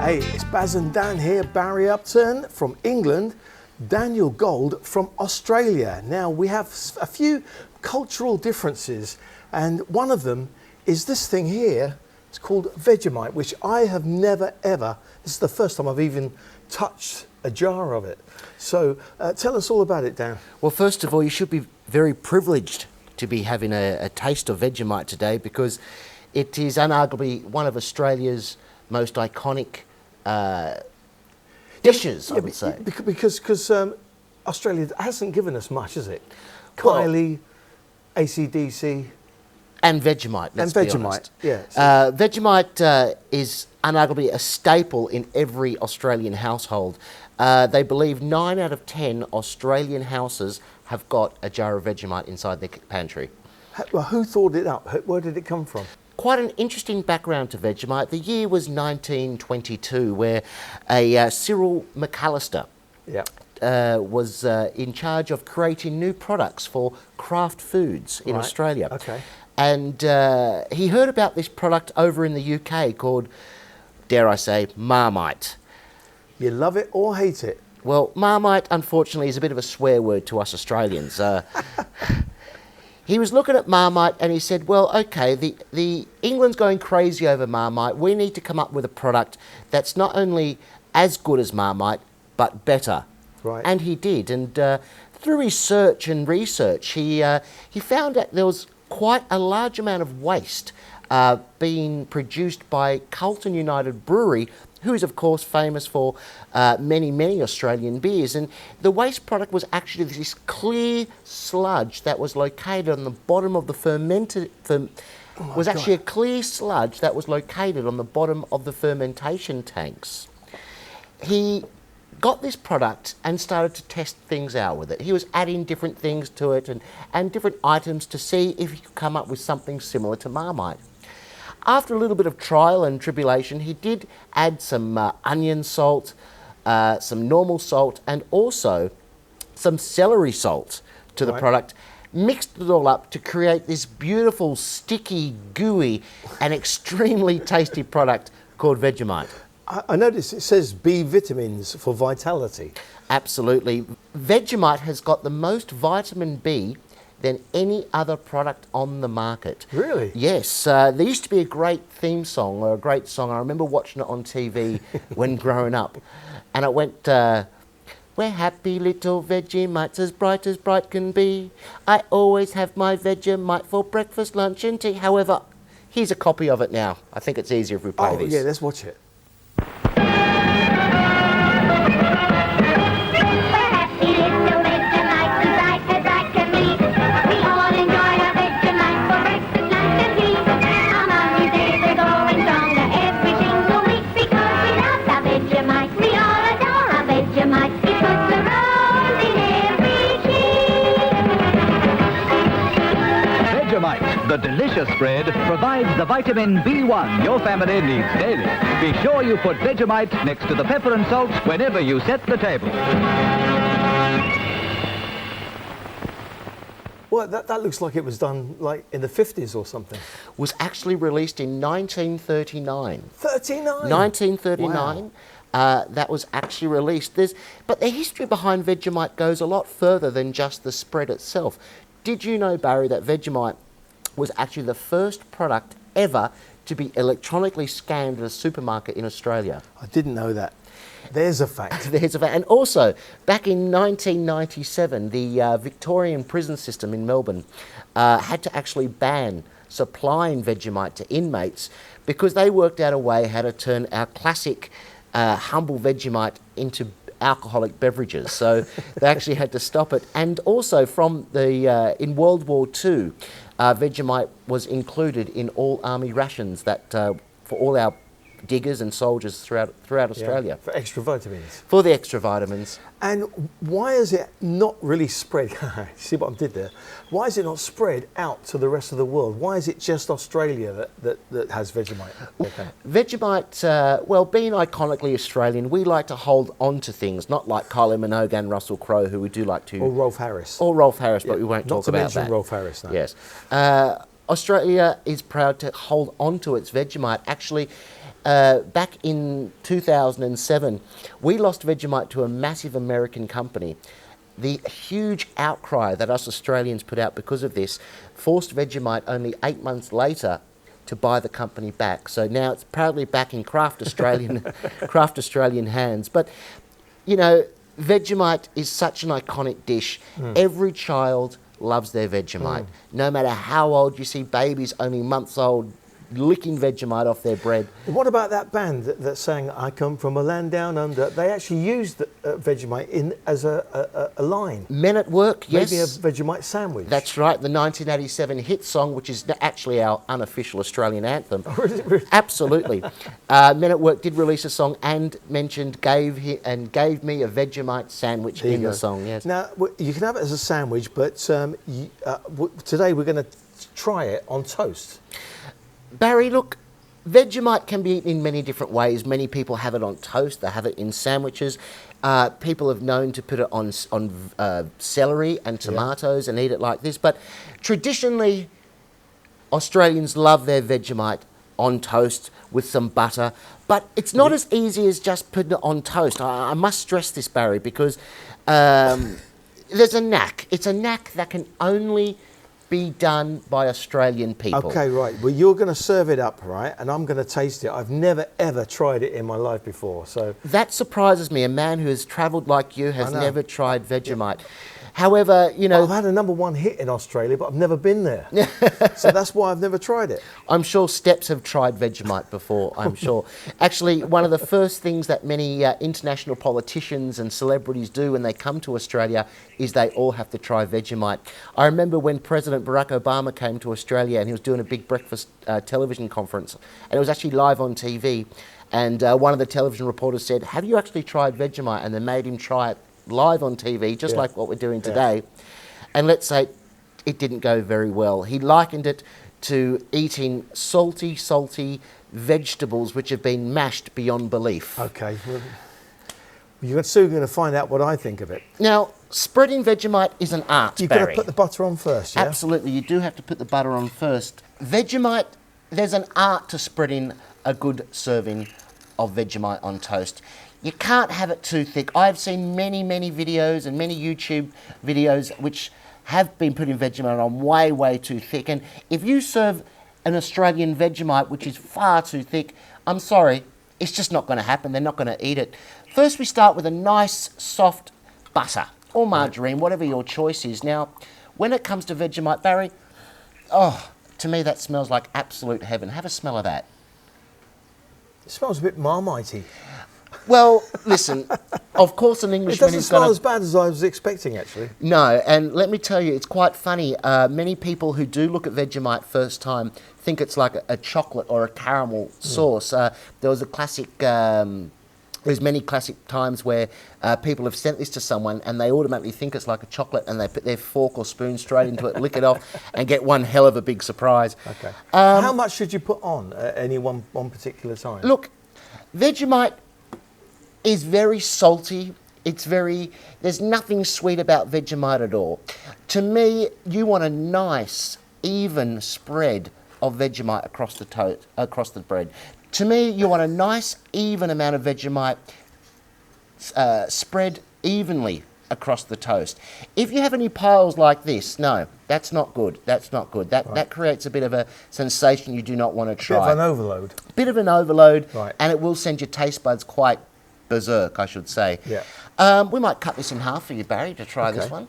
Hey, it's Baz and Dan here, Barry Upton from England, Daniel Gold from Australia. Now, we have a few cultural differences, and one of them is this thing here. It's called Vegemite, which I have never ever, this is the first time I've even touched a jar of it. So tell us all about it, Dan. Well, first of all, you should be very privileged to be having a taste of Vegemite today, because it is unarguably one of Australia's most iconic dishes, I would say. Because Australia hasn't given us much, has it? Well, Kylie, AC/DC. And Vegemite, let's be honest. Yeah. Vegemite is unarguably a staple in every Australian household. They believe 9 out of 10 Australian houses have got a jar of Vegemite inside their pantry. Well, who thought it up? Where did it come from? Quite an interesting background to Vegemite. The year was 1922, where a Cyril McAllister was in charge of creating new products for craft foods in Australia. Okay. And he heard about this product over in the UK called, dare I say, Marmite. You love it or hate it? Well, Marmite, unfortunately, is a bit of a swear word to us Australians. He was looking at Marmite and he said, well, okay, the England's going crazy over Marmite. We need to come up with a product that's not only as good as Marmite, but better. Right. And he did. And through his search and research, he found that there was quite a large amount of waste being produced by Carlton United Brewery, who is, of course, famous for many Australian beers. And the waste product was actually this clear sludge that was located on the bottom of the actually a clear sludge that was located on the bottom of the fermentation tanks. He got this product and started to test things out with it. He was adding different things to it and different items to see if he could come up with something similar to Marmite. After a little bit of trial and tribulation, he did add some onion salt, some normal salt, and also some celery salt to the product, mixed it all up to create this beautiful, sticky, gooey, and extremely tasty product called Vegemite. I noticed it says B vitamins for vitality. Absolutely. Vegemite has got the most vitamin B than any other product on the market. Really? Yes. There used to be a great theme song, or a great song. I remember watching it on TV when growing up. And it went, we're happy little Vegemites, as bright can be. I always have my Vegemite for breakfast, lunch and tea. However, here's a copy of it now. I think it's easier if we play this. Yeah, let's watch it. The delicious spread provides the vitamin B1 your family needs daily. Be sure you put Vegemite next to the pepper and salt whenever you set the table. Well, that looks like it was done like in the 50s or something. Was actually released in 1939. 1939. Wow. That was actually released. But the history behind Vegemite goes a lot further than just the spread itself. Did you know, Barry, that Vegemite was actually the first product ever to be electronically scanned at a supermarket in Australia? I didn't know that. There's a fact. There's a fact. And also, back in 1997, the Victorian prison system in Melbourne had to actually ban supplying Vegemite to inmates because they worked out a way how to turn our classic humble Vegemite into alcoholic beverages. So they actually had to stop it. And also from in World War II, Vegemite was included in all army rations that for all our diggers and soldiers throughout Australia. For extra vitamins. For the extra vitamins. And why is it not really spread? See what I did there? Why is it not spread out to the rest of the world? Why is it just Australia that has Vegemite? Okay. Vegemite, well, being iconically Australian, we like to hold on to things, not like Kylie Minogue and Russell Crowe, who we do like to... Or Rolf Harris. Or Rolf Harris, but we won't talk about that. Not to mention Rolf Harris, no. Yes. Australia is proud to hold on to its Vegemite. Actually, back in 2007, we lost Vegemite to a massive American company. The huge outcry that us Australians put out because of this forced Vegemite only 8 months later to buy the company back. So now it's proudly back in craft Australian hands. But, you know, Vegemite is such an iconic dish. Every child loves their Vegemite. No matter how old, you see babies only months old licking Vegemite off their bread. What about that band that sang "I Come From a Land Down Under"? They actually used Vegemite as a line. Men at Work, yes. Maybe a Vegemite sandwich. That's right, the 1987 hit song, which is actually our unofficial Australian anthem. Oh, is it really? Absolutely. Men at Work did release a song and mentioned gave me a Vegemite sandwich in the song. Yes. Now you can have it as a sandwich, but today we're going to try it on toast. Barry, look, Vegemite can be eaten in many different ways. Many people have it on toast. They have it in sandwiches. People have known to put it on celery and tomatoes and eat it like this. But traditionally, Australians love their Vegemite on toast with some butter. But it's not as easy as just putting it on toast. I must stress this, Barry, because there's a knack. It's a knack that can only be done by Australian people. Okay, right. Well, you're going to serve it up, right? And I'm going to taste it. I've never, ever tried it in my life before. So that surprises me. A man who has travelled like you has never tried Vegemite. However, you know... I've had a #1 hit in Australia, but I've never been there. So that's why I've never tried it. I'm sure Steps have tried Vegemite before, I'm sure. Actually, one of the first things that many international politicians and celebrities do when they come to Australia is they all have to try Vegemite. I remember when President Barack Obama came to Australia and he was doing a big breakfast television conference, and it was actually live on TV, and one of the television reporters said, "Have you actually tried Vegemite?" And they made him try it live on TV, just like what we're doing today. And let's say it didn't go very well. He likened it to eating salty vegetables which have been mashed beyond belief. Okay. Well, you're soon going to find out what I think of it. Now, spreading Vegemite is an art, You've Barry. got to put the butter on first, yeah? Absolutely, you do have to put the butter on first. Vegemite, there's an art to spreading a good serving of Vegemite on toast. You can't have it too thick. I've seen many videos and many YouTube videos which have been putting Vegemite on way too thick. And if you serve an Australian Vegemite which is far too thick, I'm sorry, it's just not going to happen. They're not going to eat it. First, we start with a nice soft butter or margarine, whatever your choice is. Now, when it comes to Vegemite, Barry, to me that smells like absolute heaven. Have a smell of that. It smells a bit marmitey. Well, listen, of course an Englishman It is doesn't smell going as bad as I was expecting, actually. No, and let me tell you, it's quite funny. Many people who do look at Vegemite first time think it's like a chocolate or a caramel sauce. There was a classic... There's many classic times where people have sent this to someone and they automatically think it's like a chocolate and they put their fork or spoon straight into it, lick it off, and get one hell of a big surprise. Okay. How much should you put on at any one particular time? Look, Vegemite is very salty. There's nothing sweet about Vegemite at all. To me, you want a nice, even spread of Vegemite across the bread. To me, you want a nice, even amount of Vegemite spread evenly across the toast. If you have any piles like this, no, that's not good. That's not good. That creates a bit of a sensation you do not want to try. Bit of an overload. Bit of an overload, right. And it will send your taste buds quite berserk, I should say. Yeah. We might cut this in half for you, Barry, to try this one.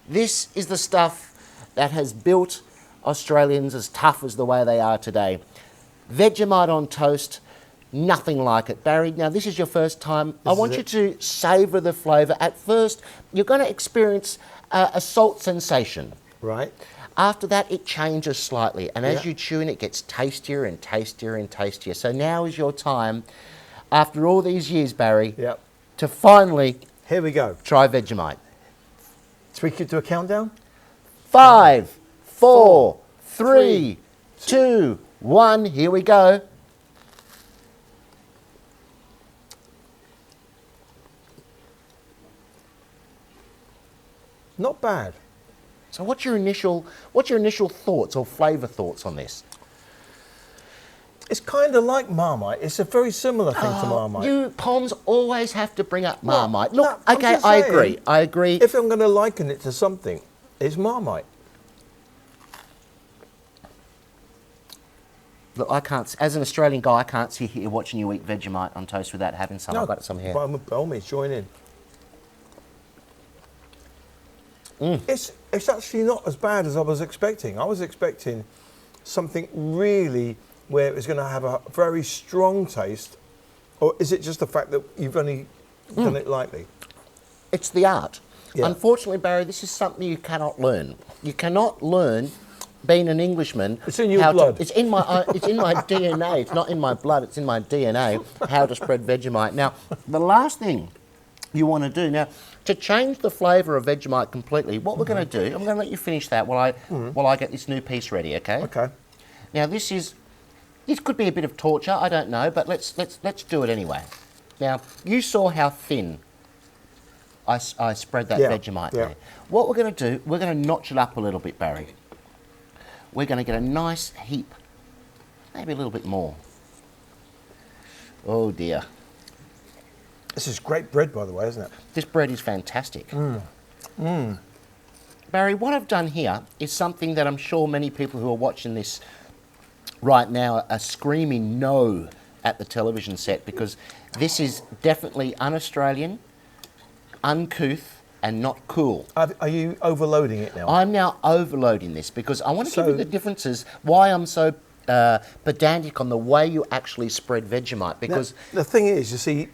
This is the stuff that has built Australians as tough as the way they are today. Vegemite on toast, nothing like it. Barry, now this is your first time. I want you to savour the flavour. At first, you're going to experience a salt sensation. Right. After that, it changes slightly. And as you chew in, it gets tastier and tastier and tastier. So now is your time, after all these years, Barry, to finally Here we go. Try Vegemite. So we could do a countdown? 5, 4, 3, 2, 1. Here we go. Not bad. So what's your initial thoughts or flavour thoughts on this? It's kind of like Marmite. It's a very similar thing to Marmite. You Poms always have to bring up Marmite. No, Look, I'm okay, just I saying, agree. I agree. If I'm going to liken it to something, it's Marmite. Look, I can't, as an Australian guy, I can't sit here watching you eat Vegemite on toast without having some. I've got some here. By all means, join in. It's actually not as bad as I was expecting. I was expecting something really where it was going to have a very strong taste, or is it just the fact that you've only done it lightly? It's the art. Yeah. Unfortunately, Barry, this is something you cannot learn. You cannot learn, being an Englishman. It's in your blood. It's in my DNA. It's not in my blood. It's in my DNA. How to spread Vegemite. Now, the last thing you want to do now to change the flavour of Vegemite completely. What we're going to do, I'm going to let you finish that while I get this new piece ready. Okay. Okay. Now this could be a bit of torture. I don't know, but let's do it anyway. Now you saw how thin I spread that Vegemite there. What we're going to do, we're going to notch it up a little bit, Barry. We're going to get a nice heap, maybe a little bit more. Oh dear. This is great bread, by the way, isn't it? This bread is fantastic. Barry, what I've done here is something that I'm sure many people who are watching this right now are screaming no at the television set, because this is definitely un-Australian, uncouth, and not cool. Are you overloading it now? I'm now overloading this because I want to give you the differences, why I'm so pedantic on the way you actually spread Vegemite, because... Now, the thing is, you see,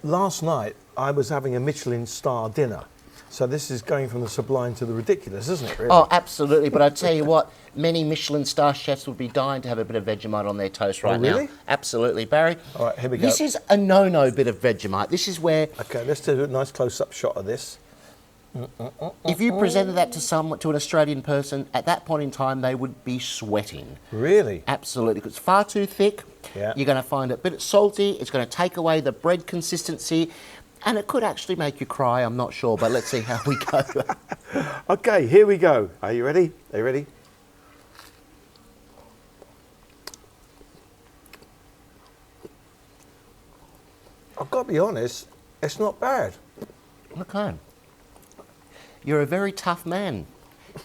last night I was having a Michelin star dinner. So this is going from the sublime to the ridiculous, isn't it, really? Oh, absolutely. But I tell you what, many Michelin star chefs would be dying to have a bit of Vegemite on their toast right really? now. Absolutely, Barry. All right, here we go. This is a no-no bit of Vegemite. This is where... Okay, let's do a nice close-up shot of this. If you presented that to an Australian person, at that point in time, they would be sweating. Really? Absolutely, because it's far too thick. Yeah. You're going to find it a bit salty. It's going to take away the bread consistency. And it could actually make you cry, I'm not sure, but let's see how we go. Okay, here we go. Are you ready? Are you ready? I've got to be honest, it's not bad. Okay. You're a very tough man.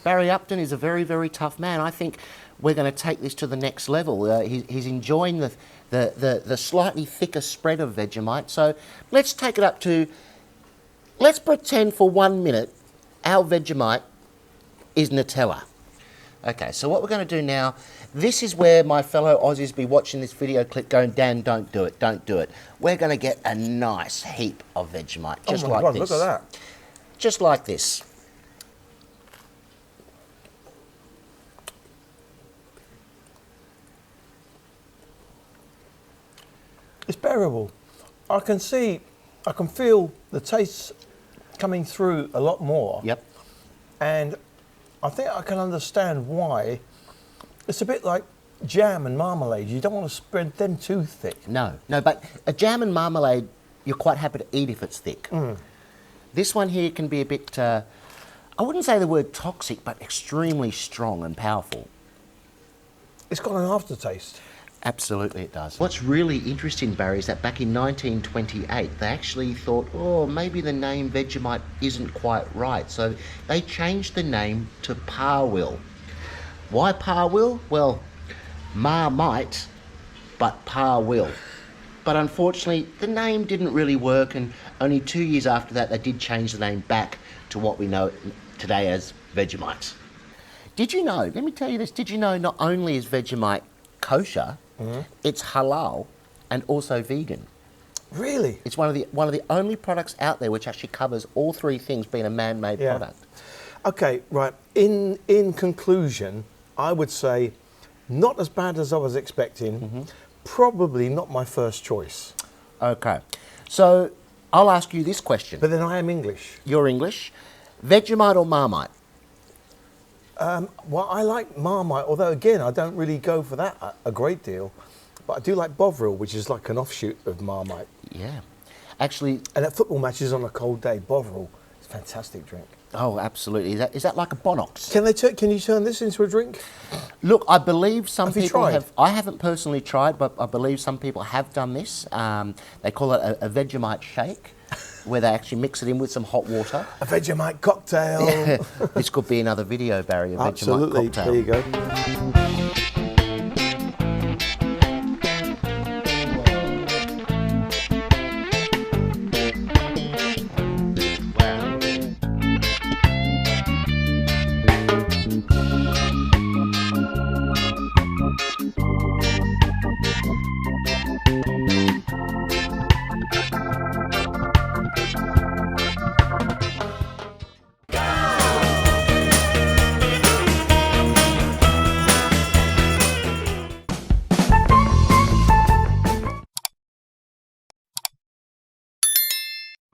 Barry Upton is a very, very tough man. I think we're going to take this to the next level. He's enjoying the slightly thicker spread of Vegemite. So let's take it up to, let's pretend for 1 minute our Vegemite is Nutella. Okay, so what we're going to do now, this is where my fellow Aussies be watching this video clip going, Dan, don't do it, don't do it. We're going to get a nice heap of Vegemite, just like this. Look at that. Just like this. It's bearable. I can feel the taste coming through a lot more. Yep. And I think I can understand why. It's a bit like jam and marmalade. You don't want to spread them too thick. No, but a jam and marmalade, you're quite happy to eat if it's thick. This one here can be a bit, I wouldn't say the word toxic, but extremely strong and powerful. It's got an aftertaste. Absolutely it does. What's really interesting, Barry, is that back in 1928, they actually thought, oh, maybe the name Vegemite isn't quite right. So they changed the name to Parwill. Why Parwill? Well, Marmite, but Parwill. But unfortunately, the name didn't really work, and only 2 years after that, they did change the name back to what we know today as Vegemite. Did you know, let me tell you this, did you know not only is Vegemite kosher, it's halal and also vegan. Really? It's one of the only products out there which actually covers all three things, being a man-made product. Okay, right. In conclusion, I would say not as bad as I was expecting. Probably not my first choice. Okay. So I'll ask you this question. But then I am English. You're English. Vegemite or Marmite? Well, I like Marmite, although again, I don't really go for that a great deal. But I do like Bovril, which is like an offshoot of Marmite. Yeah. Actually... And at football matches on a cold day, Bovril is a fantastic drink. Oh, absolutely. Is that like a Bonox? Can you turn this into a drink? Look, I believe some Have you people tried? have. I haven't personally tried, but I believe some people have done this. They call it a Vegemite shake, where they actually mix it in with some hot water. A Vegemite cocktail. This could be another video, Barry. A Absolutely. Vegemite cocktail. There you go.